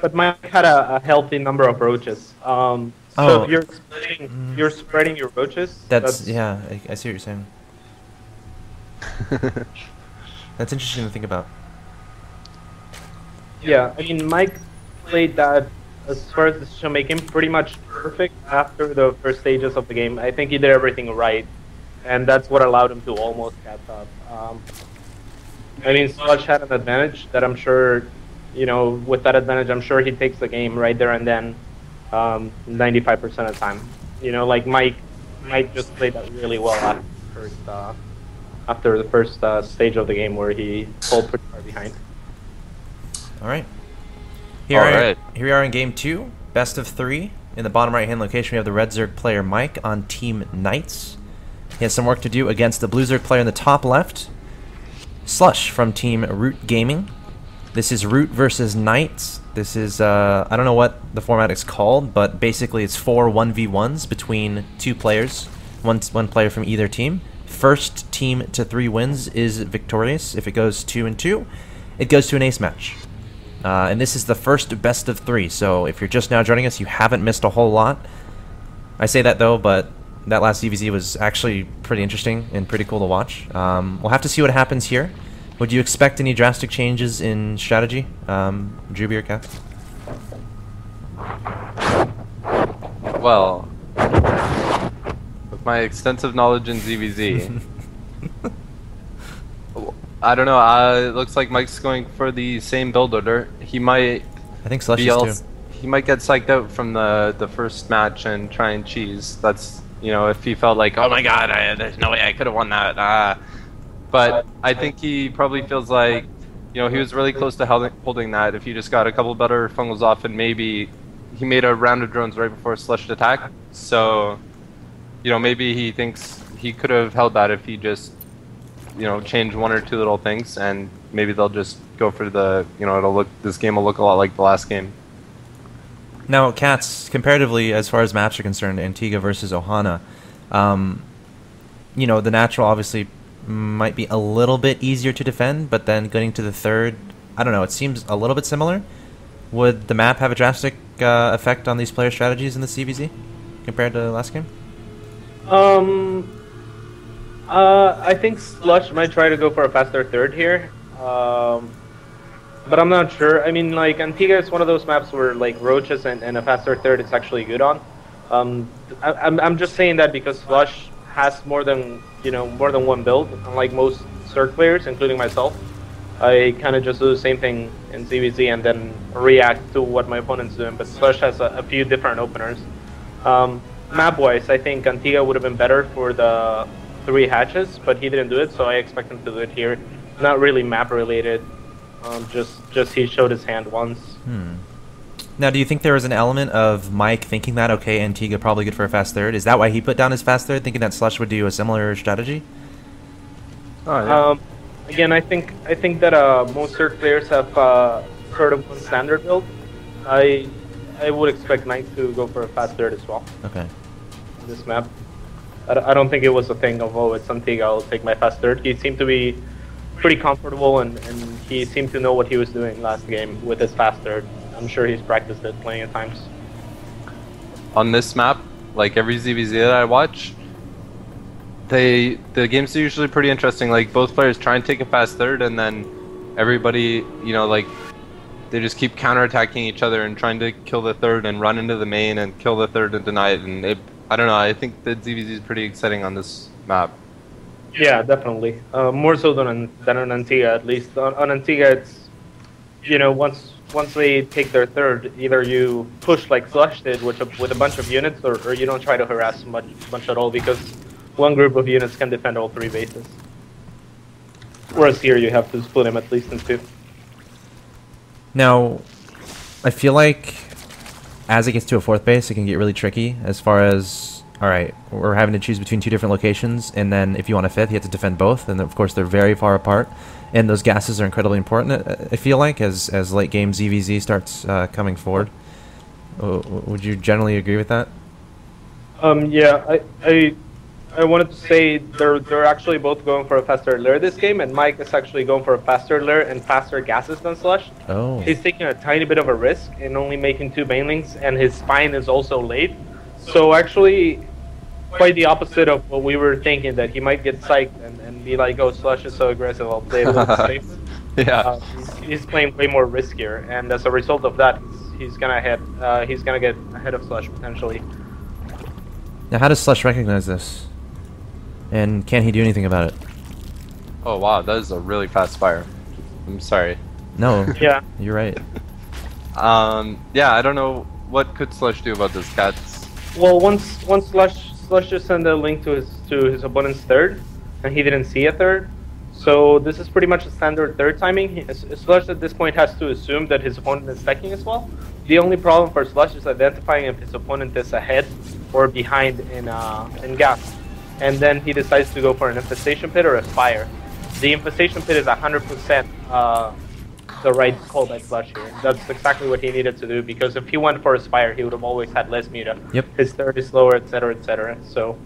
but Mike had a healthy number of roaches. So if you're spreading your roaches. That's yeah. I see what you're saying. That's interesting to think about. Yeah, I mean, Mike played that as far as decision making pretty much perfect after the first stages of the game. I think he did everything right, and that's what allowed him to almost catch up. I mean, Slush had an advantage that I'm sure, with that advantage, I'm sure he takes the game right there and then, 95% of the time. Like Mike just played that really well after the first stage of the game where he pulled pretty far behind. All right. Here we are in game 2, best of 3. In the bottom right-hand location, we have the Red Zerg player Mike on Team Knights. He has some work to do against the Blue Zerg player in the top left, Slush from Team Root Gaming. This is Root versus Knights. This is, I don't know what the format is called, but basically it's 4 1v1s between 2 players, one player from either team. First team to 3 wins is victorious. If it goes 2-2, it goes to an ace match. And this is the first best of 3, so if you're just now joining us, you haven't missed a whole lot. I say that though, but that last DVZ was actually pretty interesting and pretty cool to watch. We'll have to see what happens here. Would you expect any drastic changes in strategy, Drewbie or CatZ? Well, with my extensive knowledge in ZVZ, I don't know. It looks like Mike's going for the same build order. He might. I think Slush is too. He might get psyched out from the first match and try and cheese. That's if he felt like, oh my god, there's no way I could have won that. But I think he probably feels like, he was really close to holding that. If he just got a couple better fungals off and maybe he made a round of drones right before Slush attack. So, maybe he thinks he could have held that if he just change 1 or 2 little things, and maybe they'll just go for the, this game will look a lot like the last game. Now, CatZ, comparatively, as far as maps are concerned, Antigua versus Ohana, the natural obviously might be a little bit easier to defend, but then getting to the third, I don't know, it seems a little bit similar. Would the map have a drastic effect on these player strategies in the CVZ compared to the last game? I think Slush might try to go for a faster third here, but I'm not sure. I mean, like, Antigua is one of those maps where, like, roaches and a faster third is actually good on. I'm just saying that because Slush has more than one build, unlike most Zerg players, including myself. I kind of just do the same thing in CVZ and then react to what my opponent's doing, but Slush has a few different openers. Map-wise, I think Antigua would have been better for the 3 hatches, but he didn't do it, so I expect him to do it here. Not really map-related, just he showed his hand once. Now, do you think there was an element of Mike thinking that, okay, Antigua probably good for a fast third? Is that why he put down his fast third, thinking that Slush would do a similar strategy? Oh, yeah. Again, I think that most Zerg players have sort of one standard build. I would expect Knight to go for a fast third as well. Okay. On this map, I don't think it was a thing of, oh, it's Antigua, I'll take my fast third. He seemed to be pretty comfortable, and he seemed to know what he was doing last game with his fast third. I'm sure he's practiced it plenty of times. On this map, like every ZVZ that I watch, the games are usually pretty interesting. Like, both players try and take a fast third, and then everybody, like, they just keep counterattacking each other and trying to kill the third and run into the main and kill the third and deny it. And I don't know, I think the ZVZ is pretty exciting on this map. Yeah, definitely. More so than on Antigua, at least. On Antigua, it's, once they take their third, either you push like Slush did with a bunch of units, or you don't try to harass much at all, because one group of units can defend all 3 bases. Whereas here you have to split them at least in 2. Now, I feel like as it gets to a 4th base, it can get really tricky as far as, alright, we're having to choose between 2 different locations, and then if you want a 5th, you have to defend both, and of course they're very far apart, and those gases are incredibly important, I feel like, as late game ZVZ starts coming forward. Would you generally agree with that? Yeah, I wanted to say they're actually both going for a faster lure this game, and Mike is actually going for a faster lure and faster gases than Slush. Oh. He's taking a tiny bit of a risk in only making 2 banelings, and his spine is also late. So actually, quite the opposite of what we were thinking, that he might get psyched and be like, oh, Slush is so aggressive, I'll play a little safe. Yeah. He's playing way more riskier, and as a result of that, he's gonna get ahead of Slush potentially. Now, how does Slush recognize this? And can he do anything about it? Oh wow, that is a really fast fire. I'm sorry. No. Yeah. You're right. Yeah, I don't know what could Slush do about this, CatZ. Well, once Slush just sent a link to his opponent's third, and he didn't see a third. So this is pretty much a standard third timing. Slush at this point has to assume that his opponent is stacking as well. The only problem for Slush is identifying if his opponent is ahead or behind in gas. And then he decides to go for an infestation pit or a spire. The infestation pit is 100% the right call by Slush here. That's exactly what he needed to do, because if he went for a spire, he would have always had less muta. Yep. His third is slower, etc., etc. So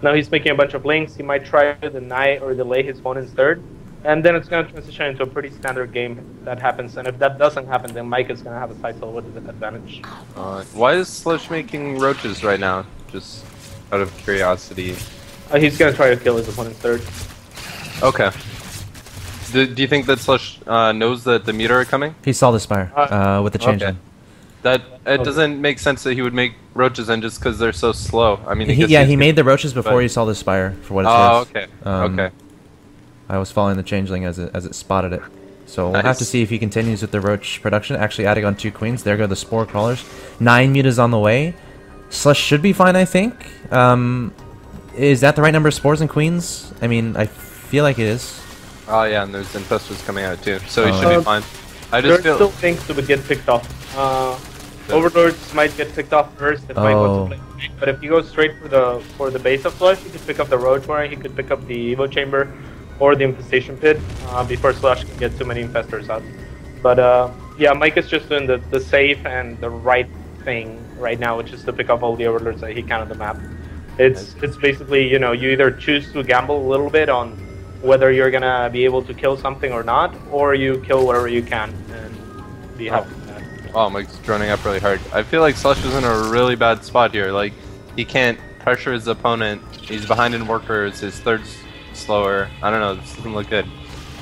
now he's making a bunch of links. He might try to deny or delay his opponent's third, and then it's going to transition into a pretty standard game that happens. And if that doesn't happen, then Mike is going to have a title with an advantage. Why is Slush making roaches right now? Just out of curiosity. He's going to try to kill his opponent's third. Okay. Do you think that Slush knows that the muta are coming? He saw the spire with the changeling. Okay. It doesn't make sense that he would make roaches in just because they're so slow. I mean, he made the roaches before he saw the spire, for what it's worth. Oh, okay. Okay. I was following the changeling as it spotted it. So we'll have to see if he continues with the roach production, actually adding on 2 queens. There go the spore crawlers. 9 mutas on the way. Slush should be fine, I think. Is that the right number of spores and queens? I mean, I feel like it is. Oh yeah, and there's infestors coming out too, so he should be fine. I just feel still things that would get picked off. Overlords might get picked off first if Mike wants to play, but if he goes straight for the base of Slush, he could pick up the roach more. He could pick up the Evo chamber or the infestation pit before Slush can get too many infestors out. But yeah, Mike is just doing the safe and the right thing right now, which is to pick up all the overlords that he can on the map. It's basically, you either choose to gamble a little bit on whether you're gonna be able to kill something or not, or you kill whatever you can and be happy with that. Oh, Mike's droning up really hard. I feel like Slush is in a really bad spot here. Like, he can't pressure his opponent. He's behind in workers. His third's slower. I don't know. This doesn't look good.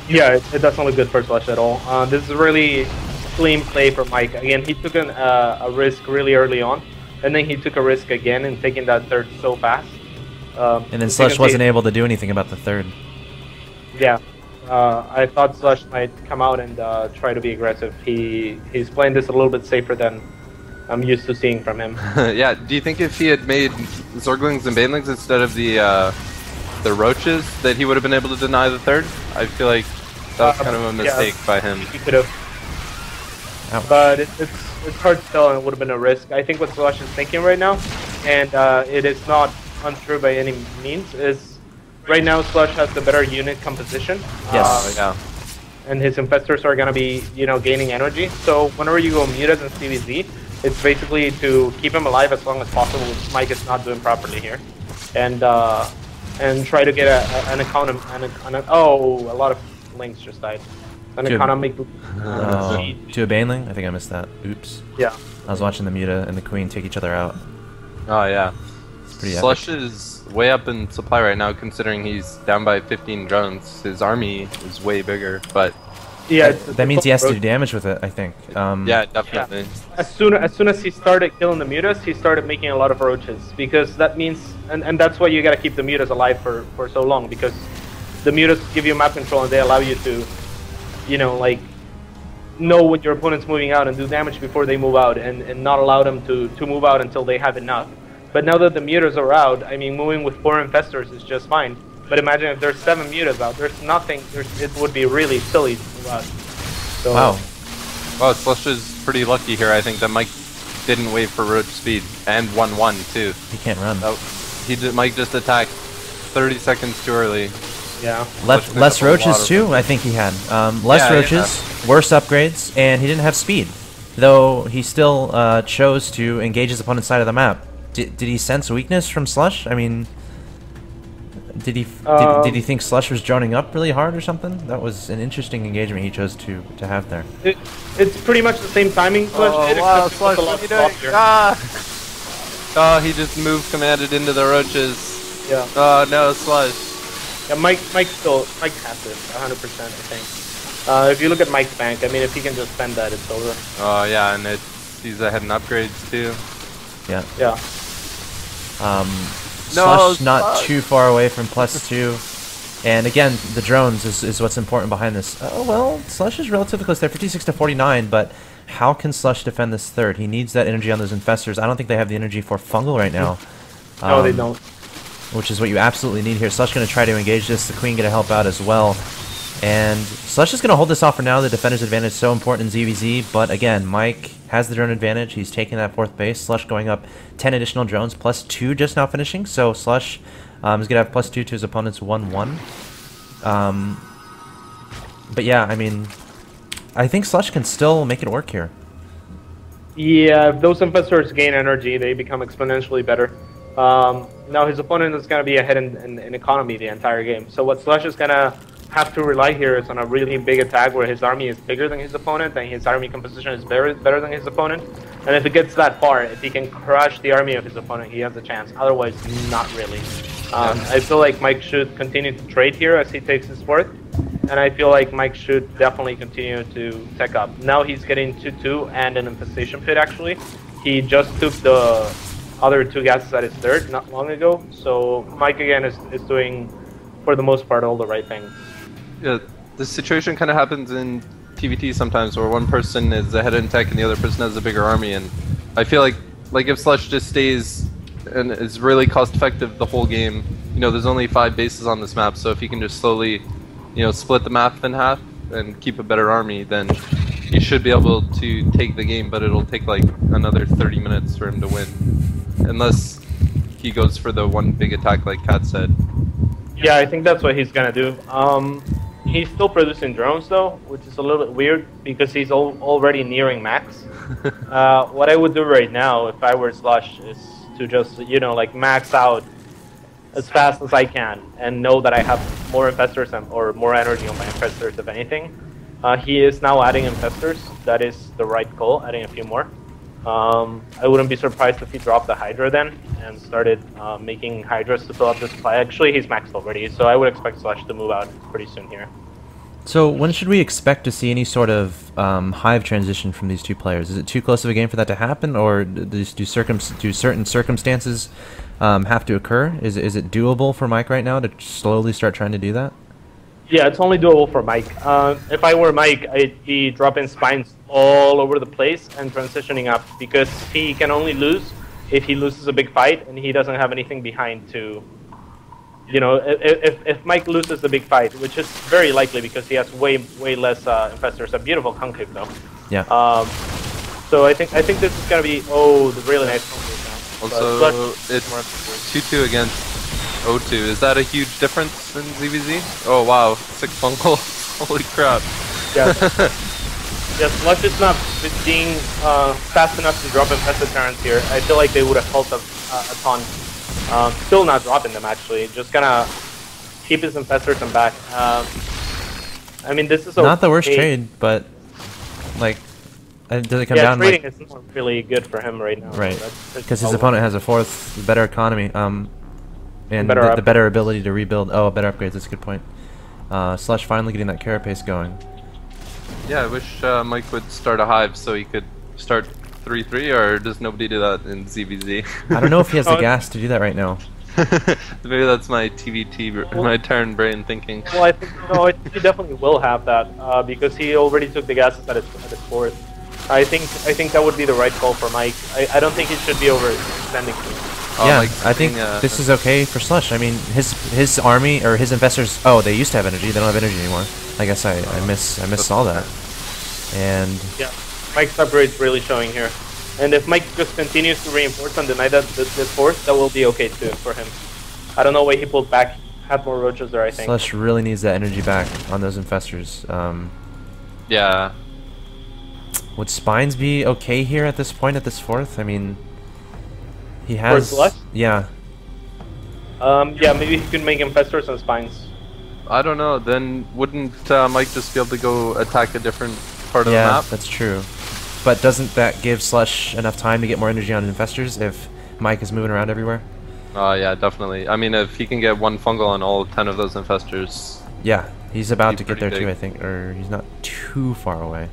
Yeah, it doesn't look good for Slush at all. This is a really clean play for Mike. Again, he took a risk really early on, and then he took a risk again in taking that third so fast. And then Slush wasn't able to do anything about the third. Yeah, I thought Slush might come out and try to be aggressive. He's playing this a little bit safer than I'm used to seeing from him. Yeah, do you think if he had made Zorglings and Banelings instead of the roaches, that he would have been able to deny the third? I feel like that was kind of a mistake by him. He could have. But it's hard to tell, and it would have been a risk. I think what Slush is thinking right now, and it is not untrue by any means, is right now Slush has the better unit composition. Yes. Yeah. And his infestors are gonna be, gaining energy. So whenever you go mutas and CVZ, it's basically to keep him alive as long as possible, which Mike is not doing properly here, and try to get an economy. A lot of links just died. An economic. To a baneling? I think I missed that. Oops. Yeah. I was watching the muta and the queen take each other out. Oh yeah. It's pretty Slush epic. is way up in supply right now, considering he's down by 15 drones. His army is way bigger, but yeah, that means he has to do damage with it, I think. Yeah, definitely. Yeah. As soon as he started killing the mutas, he started making a lot of roaches, because that means, and that's why you gotta keep the mutas alive for so long, because the mutas give you map control and they allow you to, know when your opponent's moving out and do damage before they move out, and not allow them to move out until they have enough. But now that the mutas are out, I mean, moving with 4 infestors is just fine. But imagine if there's 7 mutas out, there's nothing, it would be really silly to move out. So, wow. Well, Slush is pretty lucky here. I think that Mike didn't wait for roach speed, and 1-1 too. He can't run. Mike just attacked 30 seconds too early. Yeah. Less roaches too, I think he had. Less roaches, worse upgrades, and he didn't have speed. Though he still chose to engage his opponent's side of the map. Did he sense weakness from Slush? I mean, Did he did he think Slush was droning up really hard or something? That was an interesting engagement he chose to have there. It's pretty much the same timing. Slush did, wow, Slush, what are you doing? Oh, he just moved commanded into the roaches. Yeah. Oh no, Slush. Yeah, Mike has this 100%, I think. If you look at Mike's bank, I mean, if he can just spend that, it's over. Oh yeah, and he's ahead in upgrades too. Yeah. Yeah. Slush not too far away from +2. And again, the drones is what's important behind this. Oh, well, Slush is relatively close there, 56 to 49, but how can Slush defend this third? He needs that energy on those infestors. I don't think they have the energy for Fungal right now. No, they don't. Which is what you absolutely need here. Slush going to try to engage this. The Queen going to help out as well. And Slush is going to hold this off for now. The defender's advantage is so important in ZVZ, but again, Mike has the drone advantage. He's taking that 4th base. Slush going up 10 additional drones, +2 just now finishing. So Slush is going to have +2 to his opponent's 1-1. But yeah, I mean, I think Slush can still make it work here. Yeah, if those infestors gain energy, they become exponentially better. Now his opponent is going to be ahead in economy the entire game. So what Slush is going to have to rely here is on a really big attack where his army is bigger than his opponent and his army composition is better than his opponent. And if it gets that far, if he can crush the army of his opponent, he has a chance. Otherwise, not really. I feel like Mike should continue to trade here as he takes his 4th. And I feel like Mike should definitely continue to tech up. Now he's getting 2-2 and an infestation pit actually. He just took the other 2 gases at his 3rd not long ago. So Mike again is doing, for the most part, all the right things. Yeah, this situation kind of happens in TVT sometimes, where one person is ahead in tech and the other person has a bigger army, and I feel like if Slush just stays and is really cost effective the whole game, you know, there's only 5 bases on this map, so if he can just slowly, you know, split the map in half and keep a better army, then you should be able to take the game, but it'll take like another 30 minutes for him to win, unless he goes for the one big attack like CatZ said. Yeah, I think that's what he's gonna do. He's still producing drones though, which is a little bit weird because he's already nearing max. What I would do right now if I were Slush is to just, you know, like max out as fast as I can and know that I have more infestors or more energy on my infestors if anything. He is now adding infestors. That is the right call, adding a few more. I wouldn't be surprised if he dropped the Hydra then and started making Hydras to fill up the supply. Actually, he's maxed already, so I would expect Slush to move out pretty soon here. So when should we expect to see any sort of hive transition from these 2 players? Is it too close of a game for that to happen, or do certain circumstances have to occur? Is it doable for Mike right now to slowly start trying to do that? Yeah, it's only doable for Mike. If I were Mike, I'd be dropping spines all over the place and transitioning up, because he can only lose if he loses a big fight and he doesn't have anything behind to, you know, if Mike loses the big fight, which is very likely because he has way less infestors. A beautiful concave though. Yeah. So I think this is gonna be the really nice concave now. Also, it's 2-2 against O2. Is that a huge difference in ZVZ? Oh wow, 6 fungal. Holy crap. Yeah. Yes, Slush is not being fast enough to drop infested Terrans here. I feel like they would have helped a ton. Still not dropping them actually. Just gonna keep his infestors and back. I mean, this is not the worst trade, but like, does it come down? Yeah, trading is not really good for him right now. Right, because his opponent has a 4th better economy, and the better ability to rebuild. Oh, better upgrades. That's a good point. Slush finally getting that carapace going. Yeah, I wish Mike would start a hive so he could start 3-3, or does nobody do that in ZVZ? I don't know if he has the gas to do that right now. Maybe that's my TVT, my turn brain thinking. Well, I think he definitely will have that because he already took the gases at his 4th. I think that would be the right call for Mike. I don't think he should be overextending. Yeah, I think this is okay for Slush. I mean, his army or his investors. Oh, they used to have energy. They don't have energy anymore. I guess I saw that. And yeah, Mike's upgrade's really showing here. And if Mike just continues to reinforce and deny that this 4th, that will be okay too for him. I don't know why he pulled back. Had more roaches there, I think. Slush really needs that energy back on those infestors. Yeah. Would Spines be okay here at this point, at this 4th? I mean, he has... For Slush? Yeah. Yeah, maybe he could make infestors and spines. I don't know. Then wouldn't Mike just be able to go attack a different part of the map? Yeah, that's true. But doesn't that give Slush enough time to get more energy on infestors if Mike is moving around everywhere? Yeah, definitely. I mean, if he can get one fungal on all 10 of those infestors. Yeah, he's about to get there big. too, I think, or he's not too far away.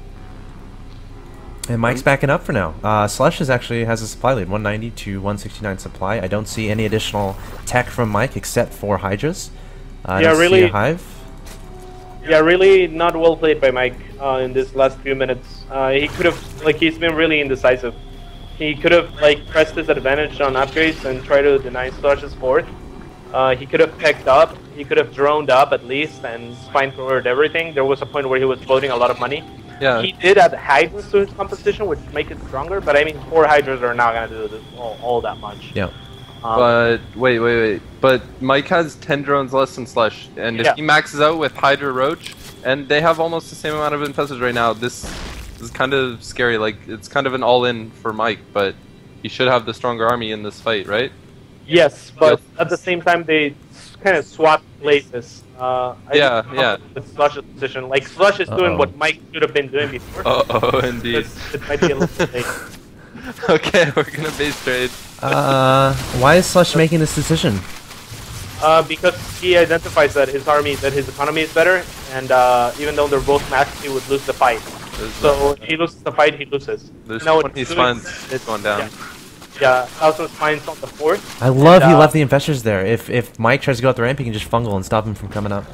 And Mike's backing up for now. Slush actually has a supply lead, 190 to 169 supply. I don't see any additional tech from Mike except for Hydras. Yeah, really. See a hive. Yeah, really not well played by Mike in this last few minutes. He could have, like, he's been really indecisive. He could have, like, pressed his advantage on upgrades and try to deny Slush's fourth. He could have picked up. He could have droned up at least and spine forward everything. There was a point where he was floating a lot of money. Yeah. He did add Hydras to his composition, which make it stronger. But I mean, 4 Hydras are not gonna do this all that much. Yeah. But wait. But Mike has 10 drones less than Slush, and if he maxes out with Hydra Roach, and they have almost the same amount of infestors right now, this is kind of scary. Like, it's kind of an all-in for Mike, but he should have the stronger army in this fight, right? Yes, but at the same time they kind of swap places. With Slush's position, like Slush is doing what Mike should have been doing before. Indeed. It might be a little late. Okay, we're gonna base trade. Why is Slush making this decision? Because he identifies that his economy is better, and even though they're both maxed, he would lose the fight. So if he loses the fight, he loses. There's 20 spines going down. Yeah, 1,000 spines on the fourth. I love he left the infestors there. If Mike tries to go up the ramp, he can just fungal and stop him from coming up.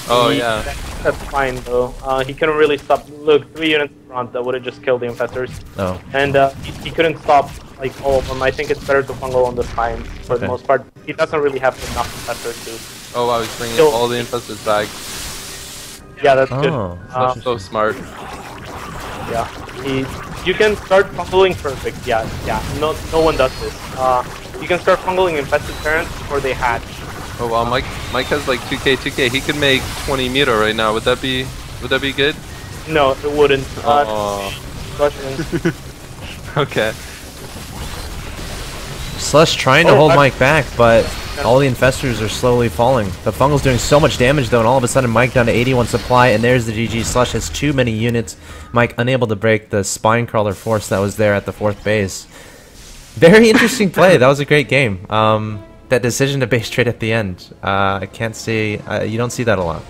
Yeah. That's fine though. He couldn't really stop. Look, 3 units in front that would have just killed the infestors. Oh. And he couldn't stop like all of them. I think it's better to fungal on the spines for the most part. He doesn't really have enough infestors to. Oh, I was bringing all the infestors back. Yeah, that's good. That's so smart. Yeah, you can start fungaling perfect. Yeah. No one does this. You can start fungaling infested parents before they hatch. Oh wow, Mike has like 2k. He could make 20 Muto right now. Would that be good? No, it wouldn't. Okay. Slush trying to hold Mike back, but all the infestors are slowly falling. The fungal's doing so much damage though, and all of a sudden Mike down to 81 supply, and there's the GG. Slush has too many units. Mike unable to break the spine crawler force that was there at the 4th base. Very interesting play. That was a great game. That decision to base trade at the end, I can't see. You don't see that a lot.